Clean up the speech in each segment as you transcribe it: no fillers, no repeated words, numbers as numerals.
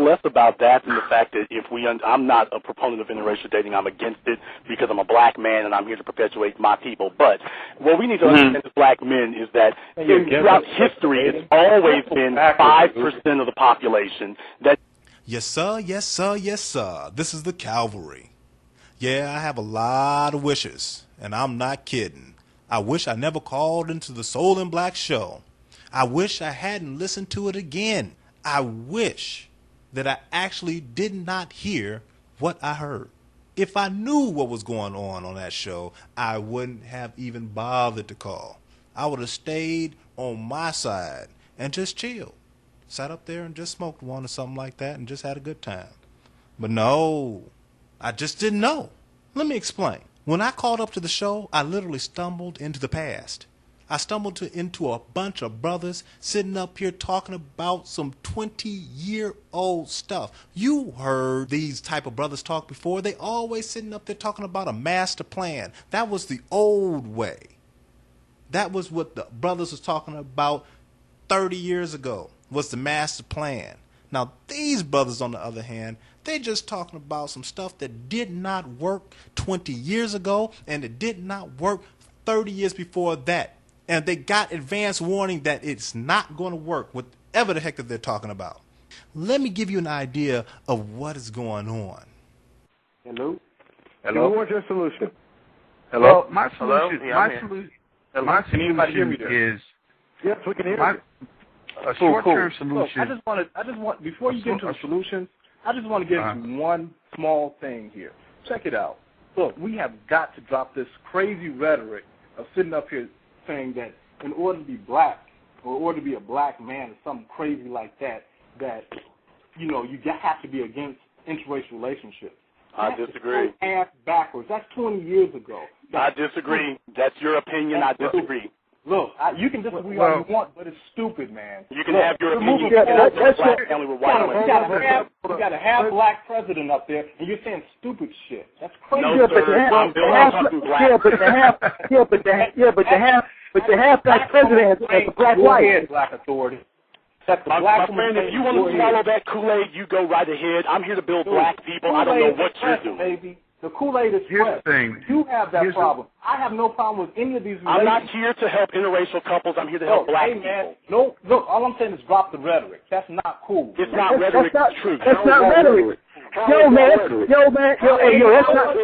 less about that than the fact that I'm not a proponent of interracial dating. I'm against it because I'm a black man and I'm here to perpetuate my people. But what we need to understand as black men is that throughout history, it's always been 5% of the population that. Yes, sir. Yes, sir. Yes, sir. This is the Calvary. Yeah, I have a lot of wishes, and I'm not kidding. I wish I never called into the Soul in Black show. I wish I hadn't listened to it again. I wish that I actually did not hear what I heard. If I knew what was going on that show, I wouldn't have even bothered to call. I would have stayed on my side and just chilled. Sat up there and just smoked one or something like that and just had a good time. But no, I just didn't know. Let me explain. When I called up to the show, I literally stumbled into the past. I stumbled into a bunch of brothers sitting up here talking about some 20-year-old stuff. You heard these type of brothers talk before. They always sitting up there talking about a master plan. That was the old way. That was what the brothers was talking about 30 years ago, was the master plan. Now, these brothers, on the other hand, they just talking about some stuff that did not work 20 years ago, and it did not work 30 years before that. And they got advance warning that it's not going to work, whatever the heck that they're talking about. Let me give you an idea of what is going on. Hello? Hello? What's your solution? Hello? Well, my solution, Hello? Yeah, my solution is... Yes, we can hear you. A short-term solution... Look, I just want, before you get into the solution, I just want to give you one small thing here. Check it out. Look, we have got to drop this crazy rhetoric of sitting up here saying that in order to be black, or in order to be a black man or something crazy like that, you know, you have to be against interracial relationships. I disagree. Ass backwards. That's 20 years ago. I disagree. That's your opinion. I disagree. Look, you can disagree all you want, but it's stupid, man. You can have your opinion. You can have your black family with white women. You got a half black president up there, and you're saying stupid shit. That's crazy. No, sir. I'm talking black. But the half black president has a black wife. Black authority. My friend, if you want to swallow that Kool-Aid, you go right ahead. I'm here to build black people. I don't know what you're doing. Baby. The Kool-Aid is fresh. You have that problem. I have no problem with any of these I'm not here to help interracial couples. I'm here to help black people. No, look, all I'm saying is drop the rhetoric. That's not cool. It's not rhetoric. It's truth. That's not rhetoric. Yo, man, that's not...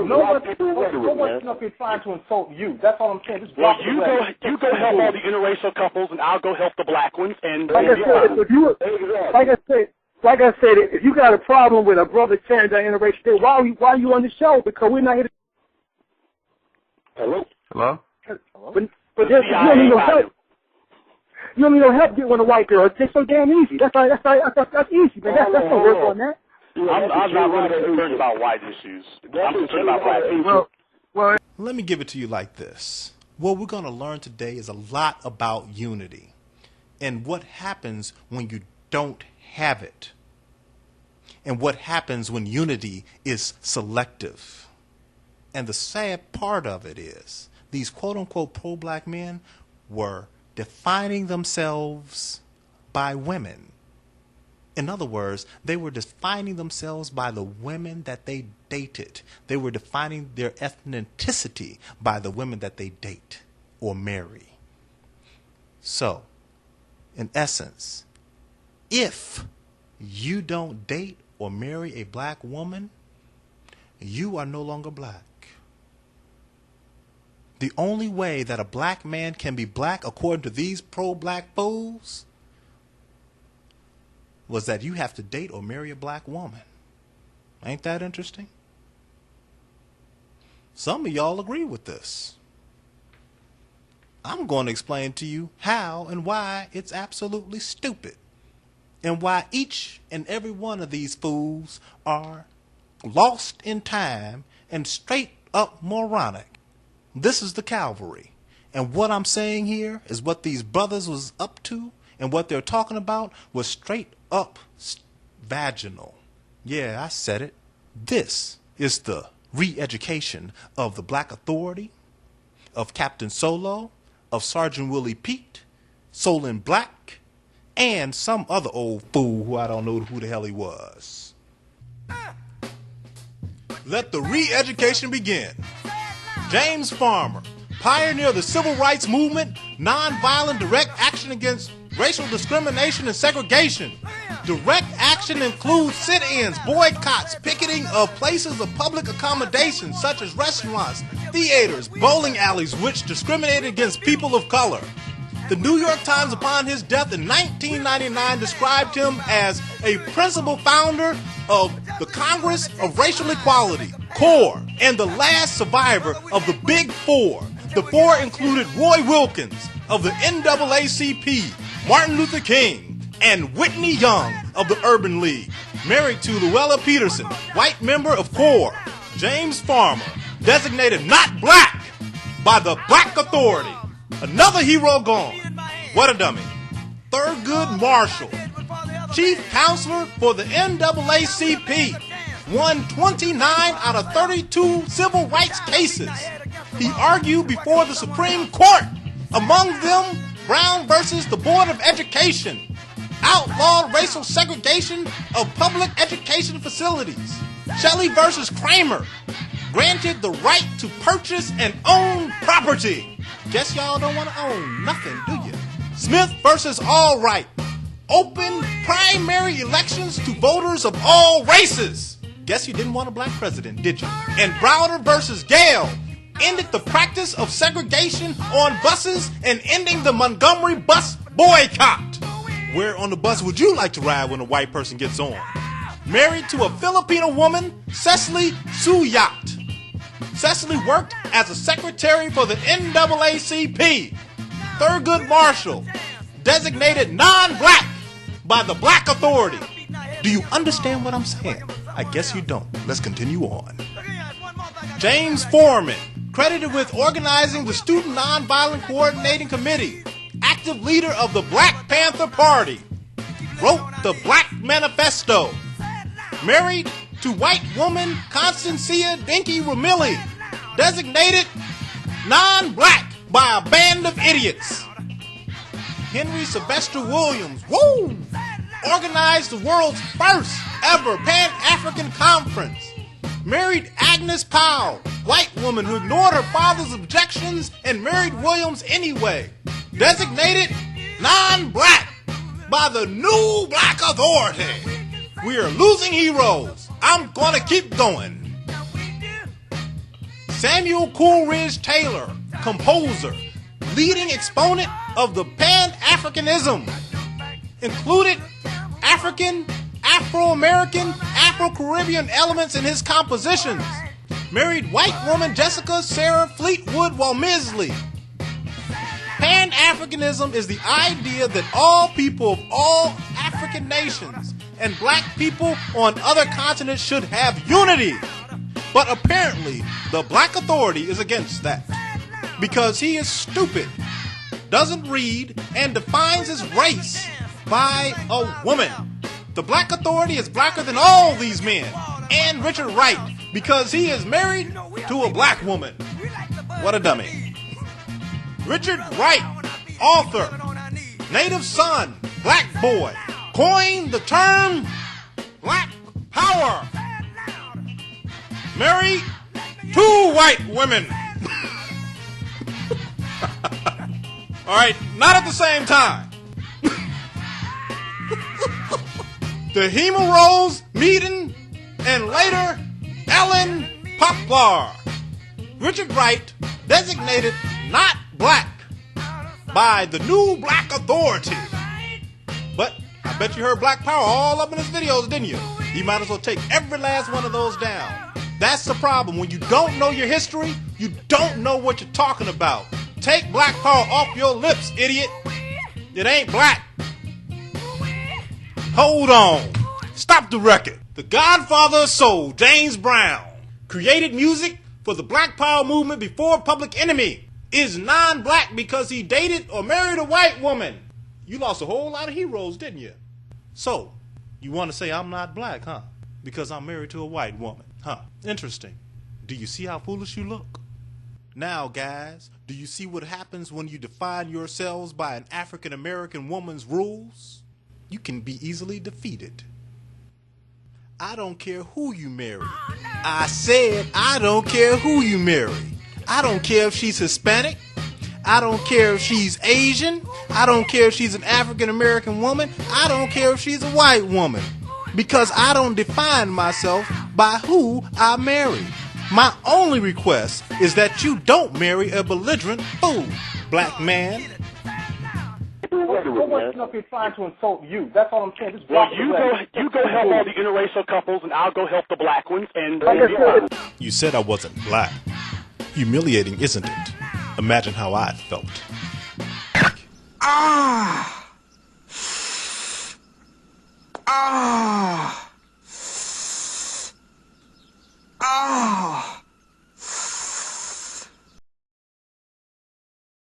No one's up here trying to insult you. That's all I'm saying. Just drop the rhetoric. You go help all the interracial couples, and I'll go help the black ones. And like I said, if you got a problem with a brother sharing that interracial thing, why are you on the show? Because we're not here to... Hello? But you don't need no help. You don't need no help getting with a white girl. It's so damn easy. That's easy, man. That's no work on that. I'm not really concerned about white issues. I'm concerned about black people. Well, let me give it to you like this. What we're going to learn today is a lot about unity and what happens when you don't have it, and what happens when unity is selective. And the sad part of it is these quote-unquote pro-black men were defining themselves by women. In other words, they were defining themselves by the women that they dated. They were defining their ethnicity by the women that they date or marry. So, in essence, if you don't date or marry a black woman, you are no longer black. The only way that a black man can be black, according to these pro-black fools, was that you have to date or marry a black woman. Ain't that interesting? Some of y'all agree with this. I'm going to explain to you how and why it's absolutely stupid, and why each and every one of these fools are lost in time and straight up moronic. This is the Calvary. And what I'm saying here is what these brothers was up to, and what they're talking about was straight up vaginal. Yeah, I said it. This is the re-education of the Black Authority, of Captain Solo, of Sergeant Willie Pete, Soul in Black, and some other old fool who I don't know who the hell he was. Let the re-education begin. James Farmer, pioneer of the civil rights movement, nonviolent direct action against racial discrimination and segregation. Direct action includes sit-ins, boycotts, picketing of places of public accommodation such as restaurants, theaters, bowling alleys, which discriminated against people of color. The New York Times, upon his death in 1999, described him as a principal founder of the Congress of Racial Equality, CORE, and the last survivor of the Big Four. The four included Roy Wilkins of the NAACP, Martin Luther King, and Whitney Young of the Urban League. Married to Luella Peterson, white member of CORE. James Farmer, designated not black by the Black Authority. Another hero gone. What a dummy. Thurgood Marshall, chief counselor for the NAACP, won 29 out of 32 civil rights cases. He argued before the Supreme Court, among them Brown versus the Board of Education, outlawed racial segregation of public education facilities. Shelley versus Kramer, granted the right to purchase and own property. Guess y'all don't want to own nothing, do you? Smith versus Allwright, open primary elections to voters of all races. Guess you didn't want a black president, did you? And Browder versus Gale, ended the practice of segregation on buses and ending the Montgomery bus boycott. Where on the bus would you like to ride when a white person gets on? Married to a Filipino woman, Cecily Suyat. Cecily worked as a secretary for the NAACP. Thurgood Marshall, designated non-black by the Black Authority. Do you understand what I'm saying? I guess you don't. Let's continue on. James Foreman, credited with organizing the Student Nonviolent Coordinating Committee, active leader of the Black Panther Party, wrote the Black Manifesto. Married to white woman Constancia Dinky Ramilli, designated non-black by a band of idiots. Henry Sylvester Williams, organized the world's first ever Pan-African Conference. Married Agnes Powell, white woman who ignored her father's objections and married Williams anyway. Designated non-black by the new Black Authority. We are losing heroes. I'm gonna keep going. Samuel Coleridge Taylor, composer, leading exponent of the Pan-Africanism, included African, Afro-American, Afro-Caribbean elements in his compositions. Married white woman Jessica Sarah Fleetwood Walmisley. Pan-Africanism is the idea that all people of all African nations and black people on other continents should have unity. But apparently, the Black Authority is against that. Because he is stupid, doesn't read, and defines his race by a woman. The Black Authority is blacker than all these men. And Richard Wright, because he is married to a black woman. What a dummy. Richard Wright, author, native son, black boy, coined the term Black Power. Married 2 white women. All right, not at the same time. The Hema Rose Meaden and later Ellen Poplar. Richard Wright, designated not black by the new Black Authority. But I bet you heard Black Power all up in his videos, didn't you? You might as well take every last one of those down. That's the problem. When you don't know your history, you don't know what you're talking about. Take Black Power off your lips, idiot. It ain't black. Hold on. Stop the record. The godfather of soul, James Brown, created music for the Black Power movement before Public Enemy, is non-black because he dated or married a white woman. You lost a whole lot of heroes, didn't you? So, you want to say I'm not black, huh? Because I'm married to a white woman. Huh, interesting. Do you see how foolish you look? Now, guys, do you see what happens when you define yourselves by an African-American woman's rules? you can be easily defeated. I don't care who you marry. I said I don't care who you marry. I don't care if she's Hispanic. I don't care if she's Asian. I don't care if she's an African American woman. I don't care if she's a white woman. Because I don't define myself by who I marry. My only request is that you don't marry a belligerent fool, black man. Nobody's up here trying to insult you. That's all I'm saying. Well, you go help all the interracial couples, and I'll go help the black ones. And you said I wasn't black. Humiliating, isn't it? Imagine how I felt.